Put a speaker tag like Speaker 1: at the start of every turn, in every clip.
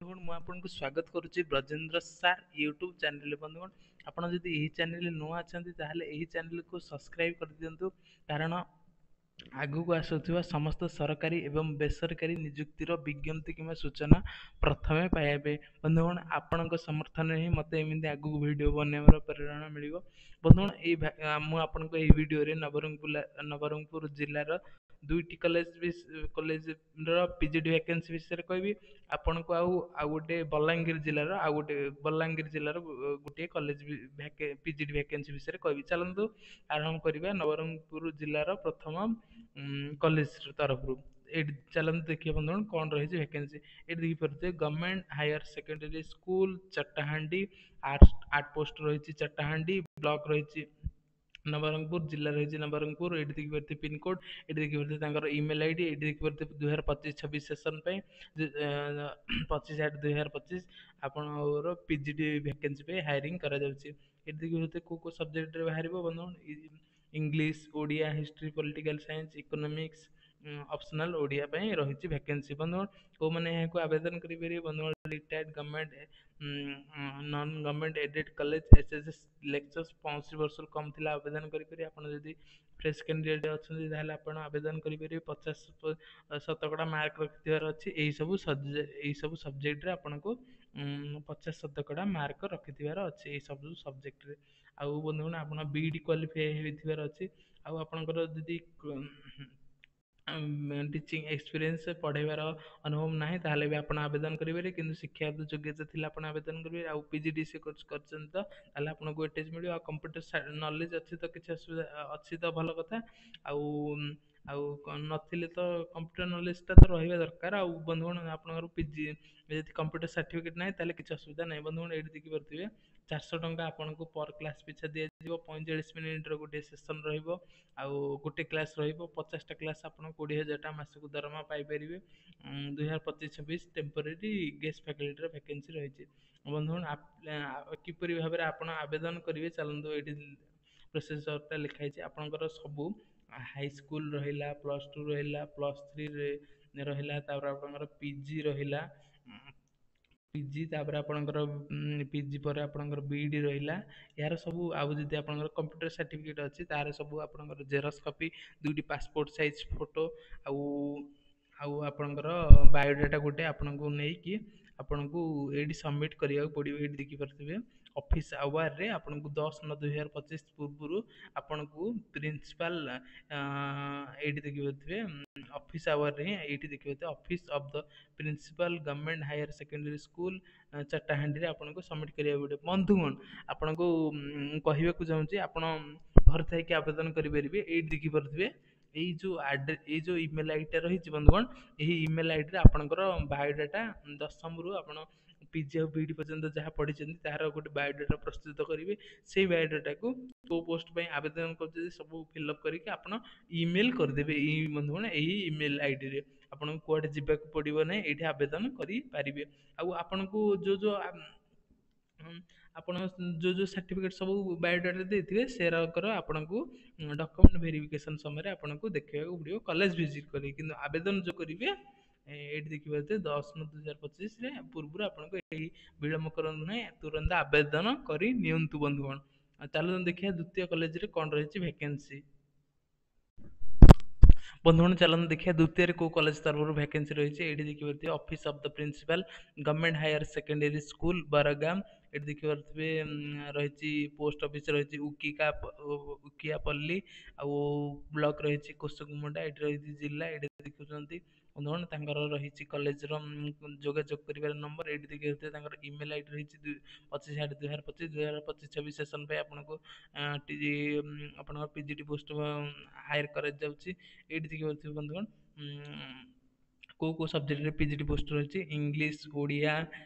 Speaker 1: ବନ୍ଧୁଗଣ ମୁଁ ଆପଣଙ୍କୁ ସ୍ୱାଗତ କରୁଛି ବ୍ରଜେନ୍ଦ୍ର ସାର୍ ୟୁଟ୍ୟୁବ୍ ଚ୍ୟାନେଲରେ। ବନ୍ଧୁଗଣ ଆପଣ ଯଦି ଏହି ଚ୍ୟାନେଲରେ ନୂଆ ଅଛନ୍ତି ତାହେଲେ ଏହି ଚ୍ୟାନେଲକୁ ସବସ୍କ୍ରାଇବ୍ କରିଦିଅନ୍ତୁ, କାରଣ ଆଗକୁ ଆସୁଥିବା ସମସ୍ତ ସରକାରୀ ଏବଂ ବେସରକାରୀ ନିଯୁକ୍ତିର ବିଜ୍ଞପ୍ତି କିମ୍ବା ସୂଚନା ପ୍ରଥମେ ପାଇବେ। ବନ୍ଧୁଗଣ ଆପଣଙ୍କ ସମର୍ଥନରେ ହିଁ ମୋତେ ଏମିତି ଆଗକୁ ଭିଡ଼ିଓ ବନେଇବାର ପ୍ରେରଣା ମିଳିବ। ବନ୍ଧୁଗଣ ମୁଁ ଆପଣଙ୍କୁ ଏହି ଭିଡ଼ିଓରେ ନବରଙ୍ଗପୁର ଜିଲ୍ଲାର ଦୁଇଟି କଲେଜର ପିଜିଡି ଭ୍ୟାକେନ୍ସି ବିଷୟରେ କହିବି। ଆପଣଙ୍କୁ ଆଉ ଗୋଟେ ବଲାଙ୍ଗୀର ଜିଲ୍ଲାର ଗୋଟିଏ କଲେଜ ପିଜିଡି ଭ୍ୟାକେନ୍ସି ବିଷୟରେ କହିବି। ଚାଲନ୍ତୁ ଆରମ୍ଭ କରିବା ନବରଙ୍ଗପୁର ଜିଲ୍ଲାର ପ୍ରଥମ କଲେଜ ତରଫରୁ। ଏଇଠି ଚାଲନ୍ତୁ ଦେଖିବା ବନ୍ଧୁଗଣ କ'ଣ ରହିଛି ଭ୍ୟାକେନ୍ସି। ଏଠି ଦେଖିପାରୁଥିବେ government higher secondary school Chatahandi, art post ରହିଛି ଚଟାହାଣ୍ଡି, ବ୍ଲକ ରହିଛି ନବରଙ୍ଗପୁର, ଜିଲ୍ଲା ରହିଛି ନବରଙ୍ଗପୁର। ଏଠି ଦେଖିପାରୁଥିବେ ପିନକୋଡ୍, ଏଠି ଦେଖିପାରୁଥିବେ ତାଙ୍କର ଇମେଲ୍ ଆଇଡି, ଏଠି ଦେଖିପାରୁଥିବେ 2025-26 ସେସନ୍ ପାଇଁ 25/8/2025 ଆପଣଙ୍କର ପିଜିଡି ଭ୍ୟାକେନ୍ସି ପାଇଁ ହାୟରିଂ କରାଯାଉଛି। ଏଠି ଦେଖିପାରୁଥିବେ କୋଉ କୋଉ ସବଜେକ୍ଟରେ ବାହାରିବ ବନ୍ଧୁଗଣ। English, Odia, history, political science, economics, optional Odia ପାଇଁ ରହିଛି ଭ୍ୟାକେନ୍ସି। ବନ୍ଧୁଗଣ କୋଉମାନେ ଏହାକୁ ଆବେଦନ କରିପାରିବେ? ବନ୍ଧୁଗଣ retired government non government aided college SSS lectures 65 ବର୍ଷରୁ କମ୍ ଥିଲେ ଆବେଦନ କରିପାରିବେ। ଆପଣ ଯଦି ଫ୍ରେଶ୍ କ୍ୟାଣ୍ଡିଡେଟ୍ ଅଛନ୍ତି ତାହେଲେ ଆପଣ ଆବେଦନ କରିପାରିବେ। 50% ମାର୍କ ରଖିଥିବାର ଅଛି। ଏହିସବୁ ସବଜେକ୍ଟରେ ଆପଣଙ୍କୁ 50% ମାର୍କ ରଖିଥିବାର ଅଛି ଏଇ ସବୁ ସବଜେକ୍ଟରେ। ଆଉ ବନ୍ଧୁଗଣ ଆପଣ ବିଇଡି କ୍ୱାଲିଫାଏ ହେଇଥିବାର ଅଛି। ଆଉ ଆପଣଙ୍କର ଯଦି ଟିଚିଂ ଏକ୍ସପିରିଏନ୍ସ ପଢ଼େଇବାର ଅନୁଭବ ନାହିଁ ତାହେଲେ ବି ଆପଣ ଆବେଦନ କରିପାରିବେ, କିନ୍ତୁ ଶିକ୍ଷାଗତ ଯୋଗ୍ୟତା ଥିଲେ ଆପଣ ଆବେଦନ କରିବେ। ଆଉ ପିଜିଡିସିଏ କୋର୍ସ କରିଛନ୍ତି ତ ତାହେଲେ ଆପଣଙ୍କୁ ୱେଟେଜ୍ ମିଳିବ। ଆଉ କମ୍ପ୍ୟୁଟର ନଲେଜ ଅଛି ତ କିଛି ଅସୁବିଧା ଅଛି ତ ଭଲ କଥା। ଆଉ ଆଉ ନଥିଲେ ତ କମ୍ପ୍ୟୁଟର ନଲେଜଟା ତ ରହିବା ଦରକାର। ଆଉ ବନ୍ଧୁଗଣ ଆପଣଙ୍କର ପିଜି ଯଦି କମ୍ପ୍ୟୁଟର ସାର୍ଟିଫିକେଟ୍ ନାହିଁ ତାହେଲେ କିଛି ଅସୁବିଧା ନାହିଁ। ବନ୍ଧୁଗଣ ଏଇଠି ଦେଖିପାରୁଥିବେ 400 ଟଙ୍କା ଆପଣଙ୍କୁ ପର କ୍ଲାସ୍ ପିଛା ଦିଆଯିବ। 45 ମିନିଟ୍ର ଗୋଟିଏ ସେସନ୍ ରହିବ। ଆଉ ଗୋଟେ କ୍ଲାସ୍ ରହିବ। 50ଟା କ୍ଲାସ୍ ଆପଣ 20,000 ଟଙ୍କା ମାସକୁ ଦରମା ପାଇପାରିବେ। 2025-26 ଟେମ୍ପୋରାରୀ ଗେଷ୍ଟ ଫ୍ୟାକଲ୍ଟିର ଭ୍ୟାକେନ୍ସି ରହିଛି। ବନ୍ଧୁଗଣ କିପରି ଭାବରେ ଆପଣ ଆବେଦନ କରିବେ ଚାଲନ୍ତୁ ଏଇଠି ପ୍ରୋସେସରଟା ଲେଖା ହେଇଛି। ଆପଣଙ୍କର ସବୁ ହାଇସ୍କୁଲ ରହିଲା, +2 ରହିଲା, +3 ରହିଲା, ତାପରେ ଆପଣଙ୍କର ପିଜି ରହିଲା, ପିଜି ତାପରେ ଆପଣଙ୍କର ପିଜି ପରେ ଆପଣଙ୍କର ବିଇଡି ରହିଲା। ଏହାର ସବୁ ଆଉ ଯଦି ଆପଣଙ୍କର କମ୍ପ୍ୟୁଟର ସାର୍ଟିଫିକେଟ୍ ଅଛି ତାର ସବୁ ଆପଣଙ୍କର ଜେରକ୍ସ କପି, 2ଟି ପାସପୋର୍ଟ ସାଇଜ୍ ଫଟୋ, ଆଉ ଆଉ ଆପଣଙ୍କର ବାୟୋଡାଟା ଗୋଟେ ଆପଣଙ୍କୁ ନେଇକି ଆପଣଙ୍କୁ ଏଇଠି ସବମିଟ୍ କରିବାକୁ ପଡ଼ିବ। ଏଇଠି ଦେଖିପାରୁଥିବେ ଅଫିସ୍ ଆୱାରରେ ଆପଣଙ୍କୁ 10/9/2025 ପୂର୍ବରୁ ଆପଣଙ୍କୁ ପ୍ରିନ୍ସିପାଲ ଏଇଠି ଦେଖିପାରୁଥିବେ ଅଫିସ୍ ଆୱାରରେ ହିଁ ଏଇଠି ଦେଖିପାରୁଥିବେ office of the principal government higher secondary school ଚଟାହାଣ୍ଡିରେ ଆପଣଙ୍କୁ ସବମିଟ୍ କରିବାକୁ ପଡ଼ିବ। ବନ୍ଧୁଗଣ ଆପଣଙ୍କୁ କହିବାକୁ ଚାହୁଁଛି ଆପଣ ଘରେ ଥାଇକି ଆବେଦନ କରିପାରିବେ। ଏଇଠି ଦେଖିପାରୁଥିବେ ଏଇ ଯୋଉ ଇମେଲ୍ ଆଇଡ଼ିଟା ରହିଛି ବନ୍ଧୁଗଣ, ଏହି ଇମେଲ୍ ଆଇଡ଼ିରେ ଆପଣଙ୍କର ବାୟୋଡାଟା 10ମରୁ ଆପଣ ପିଜି ଆଉ ବିଇଡି ପର୍ଯ୍ୟନ୍ତ ଯାହା ପଢ଼ିଛନ୍ତି ତାହାର ଗୋଟେ ବାୟୋଡାଟା ପ୍ରସ୍ତୁତ କରିବେ। ସେଇ ବାୟୋଡାଟାକୁ କୋଉ ପୋଷ୍ଟ ପାଇଁ ଆବେଦନ କରୁଛନ୍ତି ସବୁ ଫିଲ୍ଅପ୍ କରିକି ଆପଣ ଇମେଲ୍ କରିଦେବେ। ଏଇ ବନ୍ଧୁଗଣ ଏହି ଇମେଲ୍ ଆଇଡ଼ିରେ ଆପଣଙ୍କୁ କୁଆଡ଼େ ଯିବାକୁ ପଡ଼ିବ ନାହିଁ, ଏଇଠି ଆବେଦନ କରିପାରିବେ। ଆଉ ଆପଣଙ୍କୁ ଆପଣ ଯୋଉ ସାର୍ଟିଫିକେଟ୍ ସବୁ ବାୟୋଡାଟାରେ ଦେଇଥିବେ ସେରାକର ଆପଣଙ୍କୁ ଡକ୍ୟୁମେଣ୍ଟ ଭେରିଫିକେସନ୍ ସମୟରେ ଆପଣଙ୍କୁ ଦେଖେଇବାକୁ ପଡ଼ିବ କଲେଜ ଭିଜିଟ୍ କରି। କିନ୍ତୁ ଆବେଦନ ଯୋଉ କରିବେ ଏଇଠି ଦେଖିପାରୁଥିବେ 10/9/2025 ପୂର୍ବରୁ ଆପଣଙ୍କୁ ଏହି ବିଳମ୍ବ କରନ୍ତୁ ନାହିଁ, ତୁରନ୍ତ ଆବେଦନ କରି ନିଅନ୍ତୁ ବନ୍ଧୁଗଣ। ଚାଲନ୍ତୁ ଦେଖିବା ଦ୍ୱିତୀୟ କଲେଜରେ କ'ଣ ରହିଛି ଭ୍ୟାକେନ୍ସି। ବନ୍ଧୁଗଣ ଚାଲନ୍ତୁ ଦେଖିବା ଦ୍ୱିତୀୟରେ କୋଉ କଲେଜ ତରଫରୁ ଭ୍ୟାକେନ୍ସି ରହିଛି। ଏଇଠି ଦେଖିପାରୁଥିବେ office of the principal government higher secondary school Bargam. ଏଠି ଦେଖିପାରୁଥିବେ ରହିଛି ପୋଷ୍ଟ ଅଫିସ୍ ରହିଛି ଉକିଆପଲ୍ଲୀ, ଆଉ ବ୍ଲକ ରହିଛି କୋଶଗୁମୁଣ୍ଡା, ଏଠି ରହିଛି ଜିଲ୍ଲା। ଏଠି ଦେଖୁଛନ୍ତି ବନ୍ଧୁଗଣ ତାଙ୍କର ରହିଛି କଲେଜର ଯୋଗାଯୋଗ କରିବାର ନମ୍ବର। ଏଇଠି ଦେଖିପାରୁଥିବେ ତାଙ୍କର ଇମେଲ୍ ଆଇଡ଼ି ରହିଛି 25/8/2025 2025-26 ସେସନ୍ ପାଇଁ ଆପଣଙ୍କୁ ଆପଣଙ୍କ ପିଜିଟି ପୋଷ୍ଟ ହାୟର କରାଯାଉଛି। ଏଇଠି ଦେଖିପାରୁଥିବେ ବନ୍ଧୁଗଣ କୋଉ କୋଉ ସବଜେକ୍ଟରେ ପିଜିଟି ପୋଷ୍ଟ ରହିଛି। English, Odia,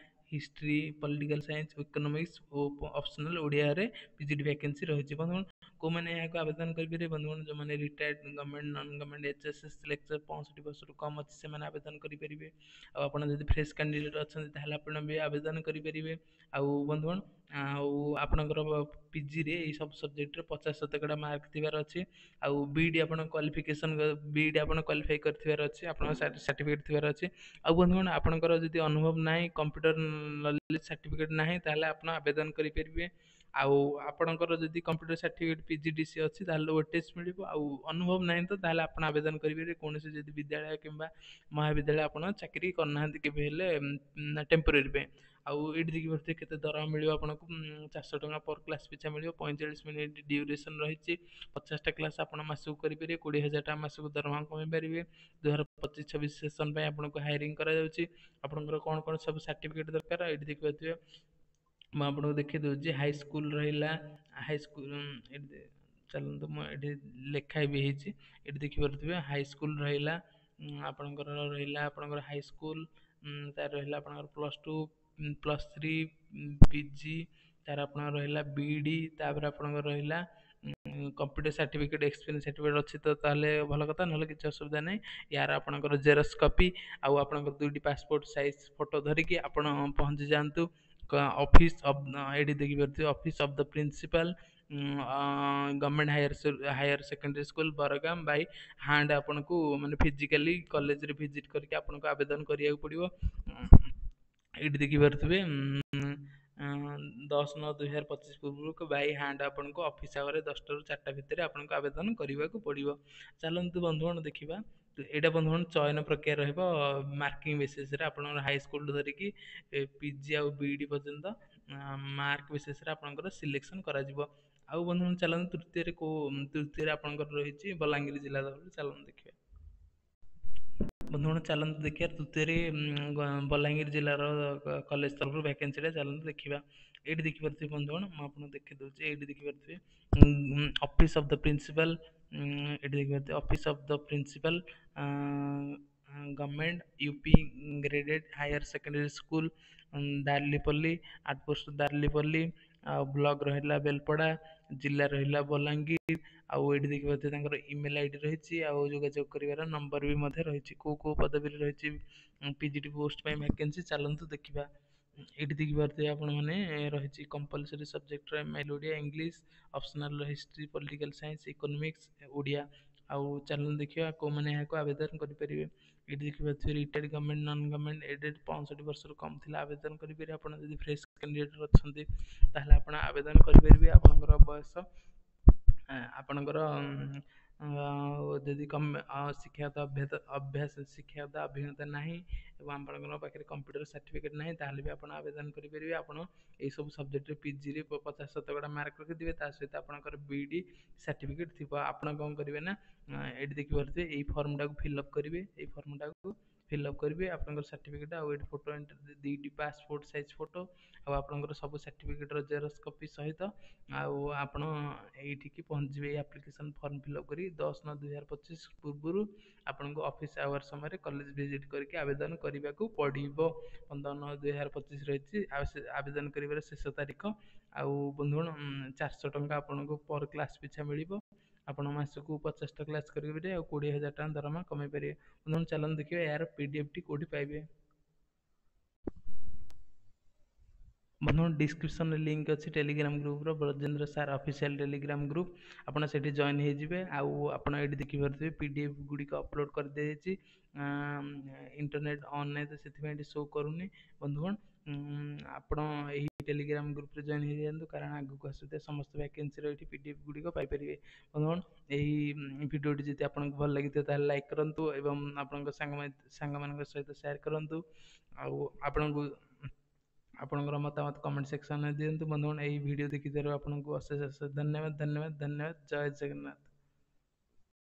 Speaker 1: history, political science, economics ଓ ଅପସନାଲ ଓଡ଼ିଆରେ ପିଜିଟି ଭ୍ୟାକେନ୍ସି ରହିଛି। ବନ୍ଧୁଗଣ କୋଉମାନେ ଏହାକୁ ଆବେଦନ କରିପାରିବେ? ବନ୍ଧୁଗଣ ଯୋଉମାନେ retired government non government HSS lecture 65 ବର୍ଷରୁ କମ୍ ଅଛି ସେମାନେ ଆବେଦନ କରିପାରିବେ। ଆଉ ଆପଣ ଯଦି ଫ୍ରେଶ୍ କ୍ୟାଣ୍ଡିଡେଟ୍ ଅଛନ୍ତି ତାହେଲେ ଆପଣ ବି ଆବେଦନ କରିପାରିବେ। ଆଉ ବନ୍ଧୁଗଣ ଆଉ ଆପଣଙ୍କର ପିଜିରେ ଏଇ ସବୁ ସବଜେକ୍ଟରେ 50% ମାର୍କ ଥିବାର ଅଛି। ଆଉ ବିଇଡି ଆପଣ କ୍ୱାଲିଫିକେସନ୍ ବିଇଡି ଆପଣ କ୍ୱାଲିଫାଇ କରିଥିବାର ଅଛି, ଆପଣଙ୍କ ସାର୍ଟିଫିକେଟ୍ ଥିବାର ଅଛି। ଆଉ ବନ୍ଧୁଗଣ ଆପଣଙ୍କର ଯଦି ଅନୁଭବ ନାହିଁ, କମ୍ପ୍ୟୁଟର ନଲେଜ ସାର୍ଟିଫିକେଟ୍ ନାହିଁ, ତାହେଲେ ଆପଣ ଆବେଦନ କରିପାରିବେ। ଆଉ ଆପଣଙ୍କର ଯଦି କମ୍ପ୍ୟୁଟର ସାର୍ଟିଫିକେଟ୍ ପିଜିଡିସି ଅଛି ତାହେଲେ ଓଏଟିଏସ୍ ମିଳିବ। ଆଉ ଅନୁଭବ ନାହିଁ ତ ତାହେଲେ ଆପଣ ଆବେଦନ କରିପାରିବେ କୌଣସି ଯଦି ବିଦ୍ୟାଳୟ କିମ୍ବା ମହାବିଦ୍ୟାଳୟ ଆପଣ ଚାକିରି କରିନାହାନ୍ତି କେବେ ହେଲେ ଟେମ୍ପୋରାରୀ ପାଇଁ। ଆଉ ଏଇଠି ଦେଖିପାରୁଥିବେ କେତେ ଦରମା ମିଳିବ ଆପଣଙ୍କୁ, 400 ଟଙ୍କା ପର କ୍ଲାସ୍ ପିଛା ମିଳିବ। 45 ମିନିଟ୍ ଡ୍ୟୁରେସନ୍ ରହିଛି। 50ଟା କ୍ଲାସ୍ ଆପଣ ମାସକୁ କରିପାରିବେ। 20,000 ଟଙ୍କା ମାସକୁ ଦରମା କମାଇ ପାରିବେ। 2025-26 ସେସନ୍ ପାଇଁ ଆପଣଙ୍କୁ ହାୟରିଂ କରାଯାଉଛି। ଆପଣଙ୍କର କ'ଣ କ'ଣ ସବୁ ସାର୍ଟିଫିକେଟ୍ ଦରକାର ଏଇଠି ଦେଖିପାରୁଥିବେ। ମୁଁ ଆପଣଙ୍କୁ ଦେଖେଇ ଦେଉଛି। ହାଇସ୍କୁଲ ରହିଲା, ହାଇସ୍କୁଲ ଏଠି ଚାଲନ୍ତୁ ମୁଁ ଏଠି ଲେଖା ବି ହେଇଛି, ଏଠି ଦେଖିପାରୁଥିବେ ହାଇସ୍କୁଲ ରହିଲା, ଆପଣଙ୍କର ରହିଲା ଆପଣଙ୍କର ହାଇସ୍କୁଲ, ତାର ରହିଲା ଆପଣଙ୍କର +2, +3, ପିଜି, ତାର ଆପଣଙ୍କର ରହିଲା ବିଇଡି, ତାପରେ ଆପଣଙ୍କର ରହିଲା କମ୍ପ୍ୟୁଟର ସାର୍ଟିଫିକେଟ୍, ଏକ୍ସପିରିଏନ୍ସ ସାର୍ଟିଫିକେଟ୍ ଅଛି ତ ତାହେଲେ ଭଲ କଥା, ନହେଲେ କିଛି ଅସୁବିଧା ନାହିଁ। ୟାର ଆପଣଙ୍କର ଜେରକ୍ସ କପି ଆଉ ଆପଣଙ୍କର 2ଟି ପାସପୋର୍ଟ ସାଇଜ ଫଟୋ ଧରିକି ଆପଣ ପହଞ୍ଚି ଯାଆନ୍ତୁ ଅଫିସ୍ ଅଫ୍, ଏଇଠି ଦେଖିପାରୁଥିବେ office of the principal, government higher secondary school Bargam by hand. ଆପଣଙ୍କୁ ମାନେ ଫିଜିକାଲି କଲେଜରେ ଭିଜିଟ୍ କରିକି ଆପଣଙ୍କୁ ଆବେଦନ କରିବାକୁ ପଡ଼ିବ। ଏଇଠି ଦେଖିପାରୁଥିବେ 10/9/2025 ପୂର୍ବରୁ ବାଇ ହ୍ୟାଣ୍ଡ ଆପଣଙ୍କୁ ଅଫିସ୍ ଆୱାରରେ 10ଟାରୁ 4ଟା ଭିତରେ ଆପଣଙ୍କୁ ଆବେଦନ କରିବାକୁ ପଡ଼ିବ। ଚାଲନ୍ତୁ ବନ୍ଧୁଗଣ ଦେଖିବା। ଏଇଟା ବନ୍ଧୁଗଣ ଚୟନ ପ୍ରକ୍ରିୟା ରହିବ ମାର୍କିଂ ବେସିସରେ, ଆପଣଙ୍କର ହାଇସ୍କୁଲ ଧରିକି ପିଜି ଆଉ ବିଇଡି ପର୍ଯ୍ୟନ୍ତ ମାର୍କ ବେସିସରେ ଆପଣଙ୍କର ସିଲେକ୍ସନ କରାଯିବ। ଆଉ ବନ୍ଧୁଗଣ ଚାଲନ୍ତୁ ତୃତୀୟରେ ଆପଣଙ୍କର ରହିଛି ବଲାଙ୍ଗୀର ଜିଲ୍ଲା ତରଫରୁ, ଚାଲନ୍ତୁ ଦେଖିବା। ବନ୍ଧୁଗଣ ଚାଲନ୍ତୁ ଦେଖିବା ତୃତୀୟରେ ବଲାଙ୍ଗୀର ଜିଲ୍ଲାର କଲେଜ ତରଫରୁ ଭ୍ୟାକେନ୍ସିଟା ଚାଲନ୍ତୁ ଦେଖିବା। ଏଇଠି ଦେଖିପାରୁଥିବେ ବନ୍ଧୁଗଣ, ମୁଁ ଆପଣଙ୍କୁ ଦେଖି ଦେଉଛି। ଏଇଠି ଦେଖିପାରୁଥିବେ ଅଫିସ୍ ଅଫ୍ ଦ ପ୍ରିନ୍ସିପାଲ, ଏଠି ଦେଖିପାରୁଥିବେ office of the principal, government UP graded higher secondary school Darlipali, outpost Darlipali, ଆଉ ବ୍ଲକ ରହିଲା ବେଲପଡ଼ା, ଜିଲ୍ଲା ରହିଲା ବଲାଙ୍ଗୀର। ଆଉ ଏଇଠି ଦେଖିପାରୁଥିବେ ତାଙ୍କର ଇମେଲ ଆଇଡି ରହିଛି, ଆଉ ଯୋଗାଯୋଗ କରିବାର ନମ୍ବର ବି ମଧ୍ୟ ରହିଛି। କୋଉ କୋଉ ପଦବୀରେ ରହିଛି ପିଜିଟି ପୋଷ୍ଟ ପାଇଁ ଭ୍ୟାକେନ୍ସି ଚାଲନ୍ତୁ ଦେଖିବା। ଏଇଠି ଦେଖିପାରୁଥିବେ ଆପଣମାନେ ରହିଛି କମ୍ପଲସରୀ ସବଜେକ୍ଟର MIL Odia, English, optional history, political science, economics, Odia. ଆଉ ଚାଲନ୍ତୁ ଦେଖିବା କୋଉମାନେ ଏହାକୁ ଆବେଦନ କରିପାରିବେ। ଏଇଠି ଦେଖିପାରୁଥିବେ retired government, non government, aided 65 ବର୍ଷରୁ କମ୍ ଥିଲେ ଆବେଦନ କରିପାରିବେ। ଆପଣ ଯଦି ଫ୍ରେଶ୍ କ୍ୟାଣ୍ଡିଡେଟ୍ ଅଛନ୍ତି ତାହେଲେ ଆପଣ ଆବେଦନ କରିପାରିବେ। ଆପଣଙ୍କର ବୟସ ଆପଣଙ୍କର ଯଦି ଶିକ୍ଷାଗତ ଅଭିଜ୍ଞତା ନାହିଁ ଏବଂ ଆପଣଙ୍କ ପାଖରେ କମ୍ପ୍ୟୁଟର ସାର୍ଟିଫିକେଟ୍ ନାହିଁ ତାହେଲେ ବି ଆପଣ ଆବେଦନ କରିପାରିବେ। ଆପଣ ଏହିସବୁ ସବଜେକ୍ଟରେ ପିଜିରେ 50% ମାର୍କ ରଖିଥିବେ, ତା ସହିତ ଆପଣଙ୍କର ବିଇଡି ସାର୍ଟିଫିକେଟ୍ ଥିବ। ଆପଣ କ'ଣ କରିବେ ନା ଏଇଠି ଦେଖିପାରୁଥିବେ ଏଇ ଫର୍ମଟାକୁ ଫିଲ୍ଅପ୍ କରିବେ। ଏଇ ଫର୍ମଟାକୁ ଫିଲ୍ଅପ୍ କରିବେ, ଆପଣଙ୍କର ସାର୍ଟିଫିକେଟ୍ ଆଉ ଏଇଠି ଫଟୋ ଏଣ୍ଟ୍ରି 2ଟି ପାସପୋର୍ଟ ସାଇଜ୍ ଫଟୋ ଆଉ ଆପଣଙ୍କର ସବୁ ସାର୍ଟିଫିକେଟ୍ର ଜେରକ୍ସ କପି ସହିତ ଆଉ ଆପଣ ଏଇଠିକି ପହଞ୍ଚିବେ। ଏଇ ଆପ୍ଲିକେସନ୍ ଫର୍ମ ଫିଲ୍ଅପ୍ କରି 10/9/2025 ପୂର୍ବରୁ ଆପଣଙ୍କୁ ଅଫିସ୍ ଆୱାର ସମୟରେ କଲେଜ ଭିଜିଟ୍ କରିକି ଆବେଦନ କରିବାକୁ ପଡ଼ିବ। 15/9/2025 ରହିଛି ଆବେଦନ କରିବାର ଶେଷ ତାରିଖ। ଆଉ ବନ୍ଧୁଗଣ 400 ଟଙ୍କା ଆପଣଙ୍କୁ ପର କ୍ଲାସ୍ ପିଛା ମିଳିବ। ଆପଣ ମାସକୁ 50ଟା କ୍ଲାସ୍ କରିପାରିବେ ଆଉ 20,000 ଟଙ୍କା ଦରମା କମାଇ ପାରିବେ। ବନ୍ଧୁଗଣ ଚାଲନ୍ତୁ ଦେଖିବା ଏହାର ପିଡିଏଫ୍ଟି କୋଉଠି ପାଇବେ। ବନ୍ଧୁଗଣ ଡିସ୍କ୍ରିପ୍ସନରେ ଲିଙ୍କ୍ ଅଛି ଟେଲିଗ୍ରାମ ଗ୍ରୁପ୍ର, Brajendra sir official Telegram group. ଆପଣ ସେଠି ଜଏନ୍ ହେଇଯିବେ। ଆଉ ଆପଣ ଏଇଠି ଦେଖିପାରୁଥିବେ ପିଡିଏଫ୍ ଗୁଡ଼ିକ ଅପଲୋଡ଼ କରିଦିଆଯାଇଛି। ଇଣ୍ଟରନେଟ୍ ଅନ୍ ନାହିଁ ତ ସେଥିପାଇଁ ଏଠି ଶୋ କରୁନି। ବନ୍ଧୁଗଣ ଆପଣ ଏହି ଟେଲିଗ୍ରାମ ଗ୍ରୁପ୍ରେ ଜଏନ୍ ହେଇଯାଆନ୍ତୁ, କାରଣ ଆଗକୁ ଆସୁଥିବା ସମସ୍ତ ଭ୍ୟାକେନ୍ସିର ଏଠି ପିଡିଏଫ୍ ଗୁଡ଼ିକ ପାଇପାରିବେ। ବନ୍ଧୁଗଣ ଏହି ଭିଡ଼ିଓଟି ଯଦି ଆପଣଙ୍କୁ ଭଲ ଲାଗିଥିବ ତାହେଲେ ଲାଇକ୍ କରନ୍ତୁ ଏବଂ ଆପଣଙ୍କ ସାଙ୍ଗମାନଙ୍କ ସହିତ ସେୟାର କରନ୍ତୁ। ଆଉ ଆପଣଙ୍କର ମତାମତ କମେଣ୍ଟ ସେକ୍ସନରେ ଦିଅନ୍ତୁ। ବନ୍ଧୁଗଣ ଏହି ଭିଡ଼ିଓ ଦେଖିଥିବାରୁ ଆପଣଙ୍କୁ ଅଶେଷ ଅଶେଷ ଧନ୍ୟବାଦ। ଜୟ ଜଗନ୍ନାଥ।